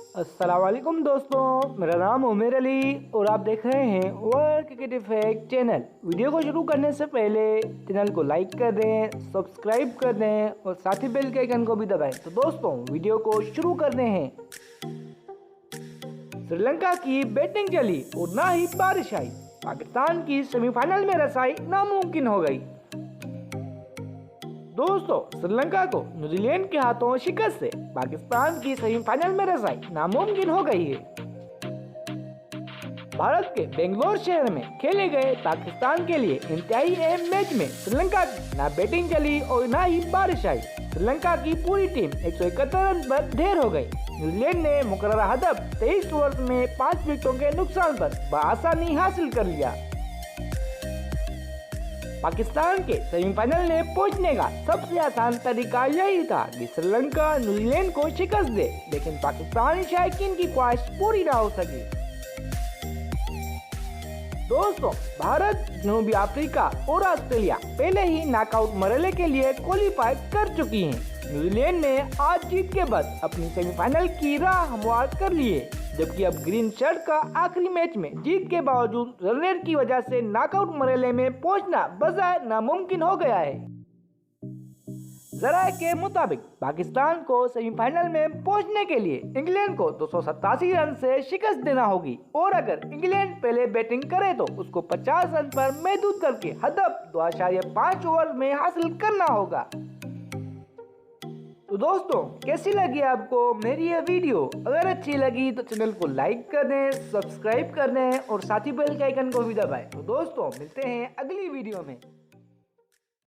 अस्सलाम वालेकुम दोस्तों, मेरा नाम उमेर अली और आप देख रहे हैं world cricket effect channel. Video को शुरू करने से पहले चैनल को लाइक कर दें, सब्सक्राइब कर दें और साथ ही बेल के आइकन को भी दबाएं। तो दोस्तों वीडियो को शुरू करते हैं। श्रीलंका की बैटिंग चली और ना ही बारिश आई। पाकिस्तान की सेमीफाइनल में रसाई नामुमकिन हो गई। दोस्तों श्रीलंका को न्यूजीलैंड के हाथों शिकस्त से पाकिस्तान की सेमीफाइनल में रसाई नामुमकिन हो गई है। भारत के बेंगलोर शहर में खेले गए पाकिस्तान के लिए इंतहाई अहम मैच में श्रीलंका की ना बैटिंग चली और ना ही बारिश आई। श्रीलंका की पूरी टीम 171 रन पर ढेर हो गई। न्यूजीलैंड ने मुकर्ररा हदफ 23 ओवर में 5 विकेटों के नुकसान पर बआसानी हासिल कर लिया। पाकिस्तान के सेमीफाइनल में पहुंचने का सबसे आसान तरीका यही था कि श्रीलंका न्यूजीलैंड को शिकस्त दे, लेकिन पाकिस्तानी शायकीन की ख्वाहिश पूरी ना हो सकी। दोस्तों भारत, जनूबी अफ्रीका और ऑस्ट्रेलिया पहले ही नॉकआउट मरहले के लिए क्वालिफाई कर चुकी हैं। न्यूजीलैंड ने आज जीत के बाद अपनी सेमीफाइनल की राह हमवार कर ली है, जबकि अब ग्रीन शर्ट का आखिरी मैच में जीत के बावजूद रन रेट की वजह से नॉकआउट मरहले में पहुंचना बजाय नामुमकिन हो गया है। जराये के मुताबिक पाकिस्तान को सेमीफाइनल में पहुंचने के लिए इंग्लैंड को 287 रन से शिकस्त देना होगी और अगर इंग्लैंड पहले बैटिंग करे तो उसको 50 रन पर महदूद करके हदफ 2.5 ओवर में हासिल करना होगा। तो दोस्तों कैसी लगी आपको मेरी ये वीडियो? अगर अच्छी लगी तो चैनल को लाइक कर दें, सब्सक्राइब कर दें और साथ ही बेल के आइकन को भी दबाएं। तो दोस्तों मिलते हैं अगली वीडियो में।